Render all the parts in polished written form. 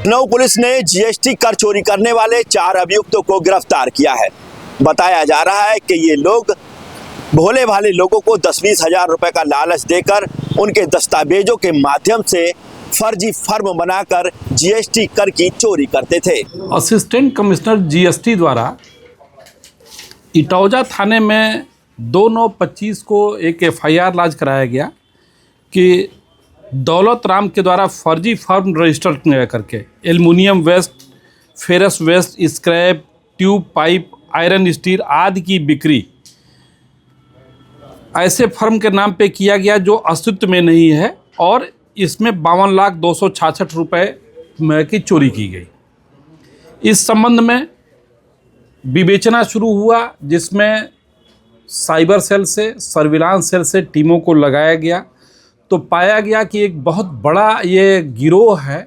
Lucknow police ने GST कर चोरी करने वाले 4 अभियुक्तों को गिरफ्तार किया है। बताया जा रहा है कि ये लोग भोले भाले लोगों को 10-20 हजार रुपए का लालच देकर उनके दस्तावेजों के माध्यम से फर्जी फर्म बनाकर जीएसटी कर की चोरी करते थे। असिस्टेंट कमिश्नर जीएसटी द्वारा इटौजा थाने में 2/9/25 को एक एफआईआर लॉन्च कराया गया कि दौलत राम के द्वारा फर्जी फर्म रजिस्टर करके aluminium waste, ferrous waste, scrap, tube, pipe, iron, steel आदि की बिक्री ऐसे फर्म के नाम पे किया गया जो अस्तित्व में नहीं है और इसमें 52,266 रुपये की चोरी की गई। इस संबंध में विवेचना शुरू हुआ, जिसमें साइबर सेल से, सर्विलांस सेल से टीमों को लगाया गया तो पाया गया कि एक बहुत बड़ा ये गिरोह है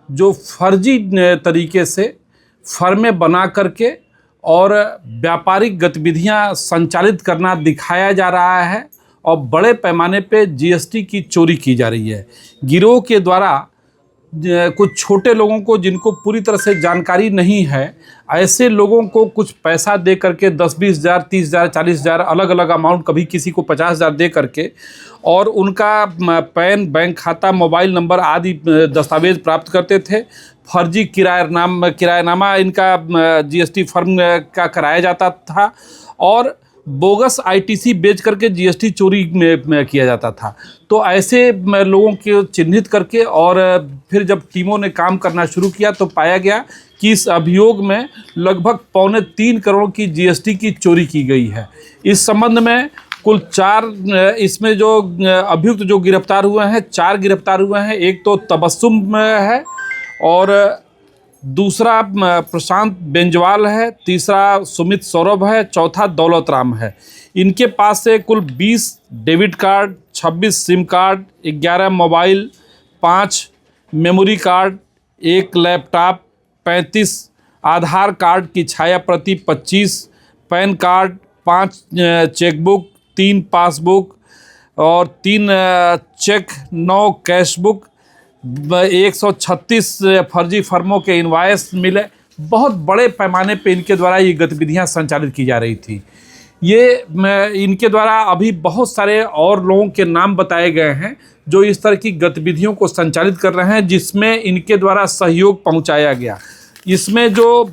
जो फर्जी तरीके से फर्में बना करके और व्यापारिक गतिविधियां संचालित करना दिखाया जा रहा है और बड़े पैमाने पे जीएसटी की चोरी की जा रही है। गिरोह के द्वारा कुछ छोटे लोगों को, जिनको पूरी तरह से जानकारी नहीं है, ऐसे लोगों को कुछ पैसा दे करके 10-20 हज़ार, 30 हज़ार, 40 हज़ार अलग अलग अमाउंट, कभी किसी को 50 हज़ार दे करके और उनका पैन, बैंक खाता, मोबाइल नंबर आदि दस्तावेज प्राप्त करते थे। फर्जी किरायानामा इनका जीएसटी फर्म का कराया जाता था और बोगस आईटीसी बेच करके जीएसटी चोरी में किया जाता था। तो ऐसे लोगों को चिन्हित करके और फिर जब टीमों ने काम करना शुरू किया तो पाया गया कि इस अभियोग में लगभग 2.25 करोड़ की जीएसटी की चोरी की गई है। इस संबंध में कुल 4 इसमें जो अभियुक्त जो गिरफ्तार हुए हैं, 4 गिरफ्तार हुए हैं। एक तो तबस्सुम है और दूसरा प्रशांत बेंजवाल है, तीसरा सुमित सौरभ है, चौथा दौलत राम है। इनके पास से कुल 20 debit card, 26 SIM card, 11 mobile, 5 memory card, 1 laptop, 35 आधार कार्ड की छाया प्रति, 25 पैन कार्ड, 5 चेकबुक, 3 पासबुक और 3 चेक, 9 कैशबुक, 136 फर्जी फर्मों के इनवॉइस मिले। बहुत बड़े पैमाने पे इनके द्वारा ये गतिविधियां संचालित की जा रही थी। ये इनके द्वारा अभी बहुत सारे और लोगों के नाम बताए गए हैं जो इस तरह की गतिविधियों को संचालित कर रहे हैं, जिसमें इनके द्वारा सहयोग पहुंचाया गया। इसमें जो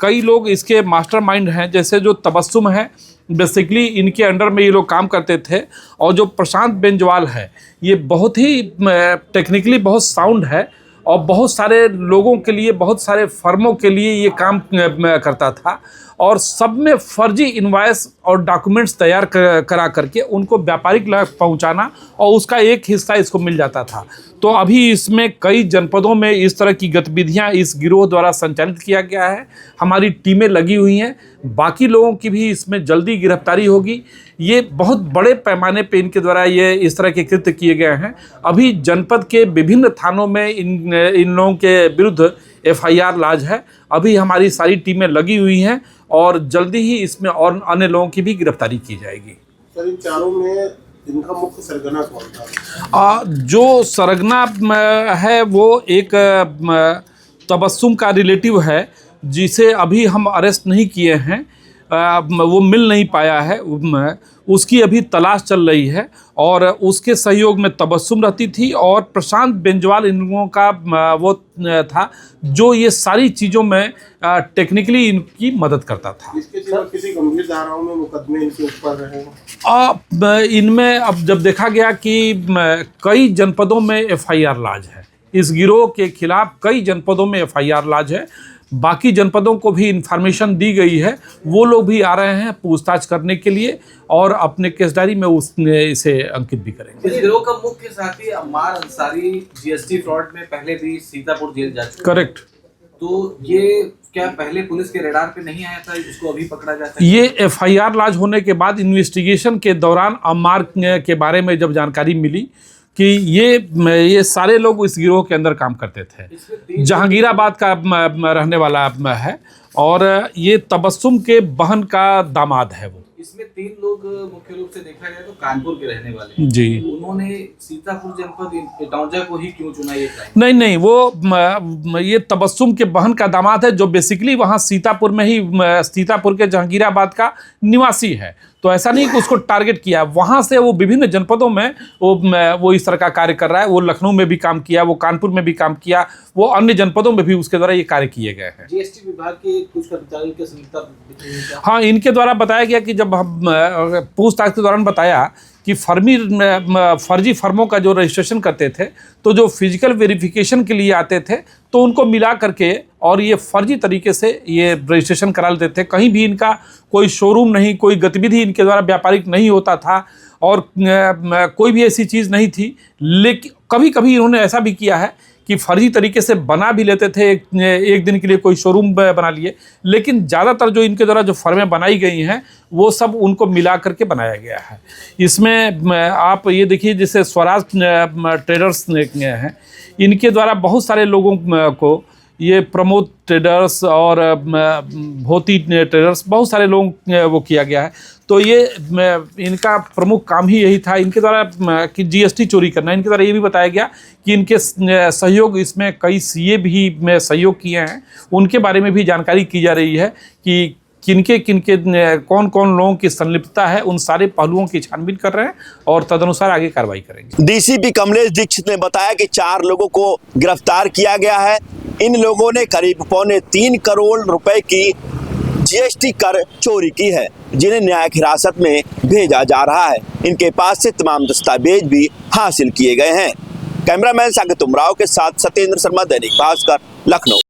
कई लोग इसके मास्टरमाइंड हैं, जैसे जो तबस्सुम है, बेसिकली इनके अंडर में ये लोग काम करते थे और जो प्रशांत बेंजवाल है ये बहुत ही टेक्निकली बहुत साउंड है और बहुत सारे लोगों के लिए, बहुत सारे फर्मों के लिए ये काम करता था और सब में फर्जी इनवॉइस और डॉक्यूमेंट्स तैयार करा करके उनको व्यापारिक लाभ पहुंचाना और उसका एक हिस्सा इसको मिल जाता था। तो अभी इसमें कई जनपदों में इस तरह की गतिविधियां इस गिरोह द्वारा संचालित किया गया है। हमारी टीमें लगी हुई हैं, बाकी लोगों की भी इसमें जल्दी गिरफ्तारी होगी। ये बहुत बड़े पैमाने पे इनके द्वारा ये इस तरह के कृत्य किए गए हैं। अभी जनपद के विभिन्न थानों में इन लोगों के विरुद्ध एफआईआर लॉन्च है। अभी हमारी सारी टीमें लगी हुई हैं और जल्दी ही इसमें और अन्य लोगों की भी गिरफ्तारी की जाएगी। सर, इन चारों में इनका मुख्य सरगना कौन था? जो सरगना है वो एक तबस्सुम का रिलेटिव है, जिसे अभी हम अरेस्ट नहीं किए हैं। वो मिल नहीं पाया है, उसकी अभी तलाश चल रही है और उसके सहयोग में तबस्सुम रहती थी और प्रशांत बेंजवाल इन लोगों का वो था जो ये सारी चीज़ों में टेक्निकली इनकी मदद करता था। इसके सिवा किसी गंभीर धाराओं में मुकदमे इनके ऊपर रहे? इनमें अब जब देखा गया कि कई जनपदों में एफआईआर लॉन्च है, इस गिरोह के खिलाफ कई जनपदों में एफआईआर लॉन्च है। बाकी जनपदों को भी इंफॉर्मेशन दी गई है, वो लोग भी आ रहे हैं पूछताछ करने के लिए और अपने केस डायरी में इसे अंकित भी करेंगे। इस गिरोह का मुख्य साथी अम्मार अंसारी जीएसटी फ्रॉड में पहले भी सीतापुर जेल जा चुका है। करेक्ट। तो ये क्या पहले पुलिस के रडार पे नहीं आया था, इसको अभी पकड़ा जाता है? ये एफआईआर लॉन्च होने के बाद इन्वेस्टिगेशन के दौरान अम्मार के बारे में जब जानकारी मिली कि ये सारे लोग इस गिरोह के अंदर काम करते थे, जहांगीराबाद का रहने वाला है और ये तबस्सुम के बहन का दामाद है वो। इसमें 3 लोग मुख्य रूप से देखा जाए तो कानपुर के रहने वाले हैं। जी। उन्होंने सीतापुर जनपद इटौंजा को ही क्यों चुना, ये बताएं। नहीं, वो ये तबस्सुम के बहन का दामाद है, जो बेसिकली वहाँ सीतापुर में ही सीतापुर के जहांगीराबाद का निवासी है। तो ऐसा नहीं कि उसको टारगेट किया, वहाँ से वो विभिन्न जनपदों में वो इस तरह का कार्य कर रहा है। वो लखनऊ में भी काम किया, वो कानपुर में भी काम किया, वो अन्य जनपदों में भी उसके द्वारा ये कार्य किए गए हैं। जीएसटी विभाग के कुछ कर्मचारियों की संलिप्तता। हाँ, इनके द्वारा बताया गया कि जब हम पूछताछ के दौरान बताया कि फर्जी फर्मों का जो रजिस्ट्रेशन करते थे, तो जो फिजिकल वेरिफिकेशन के लिए आते थे तो उनको मिला करके और ये फर्जी तरीके से ये रजिस्ट्रेशन करा लेते थे। कहीं भी इनका कोई शोरूम नहीं, कोई गतिविधि इनके द्वारा व्यापारिक नहीं होता था और कोई भी ऐसी चीज़ नहीं थी। लेकिन कभी कभी इन्होंने ऐसा भी किया है कि फर्जी तरीके से बना भी लेते थे, एक दिन के लिए कोई शोरूम बना लिए। लेकिन ज़्यादातर जो इनके द्वारा जो फर्में बनाई गई हैं वो सब उनको मिला करके बनाया गया है। इसमें आप ये देखिए, जैसे स्वराज ट्रेडर्स हैं, इनके द्वारा बहुत सारे लोगों को, ये प्रमोद ट्रेडर्स और भोती ट्रेडर्स, बहुत सारे लोग वो किया गया है। तो ये इनका प्रमुख काम ही यही था, इनके द्वारा कि जीएसटी चोरी करना। इनके द्वारा ये भी बताया गया कि इनके सहयोग, इसमें कई सीए भी सहयोग किए हैं, उनके बारे में भी जानकारी की जा रही है कि किनके कौन कौन लोगों की संलिप्तता है। उन सारे पहलुओं की छानबीन कर रहे हैं और तदनुसार आगे कार्रवाई करेंगे। डीसीपी कमलेश दीक्षित ने बताया कि 4 लोगों को गिरफ्तार किया गया है। इन लोगों ने करीब 3.25 करोड़ रुपए की जीएसटी कर चोरी की है, जिन्हें न्यायिक हिरासत में भेजा जा रहा है। इनके पास से तमाम दस्तावेज भी हासिल किए गए हैं। कैमरामैन साकेत उमराव के साथ सत्येंद्र शर्मा, दैनिक भास्कर, लखनऊ।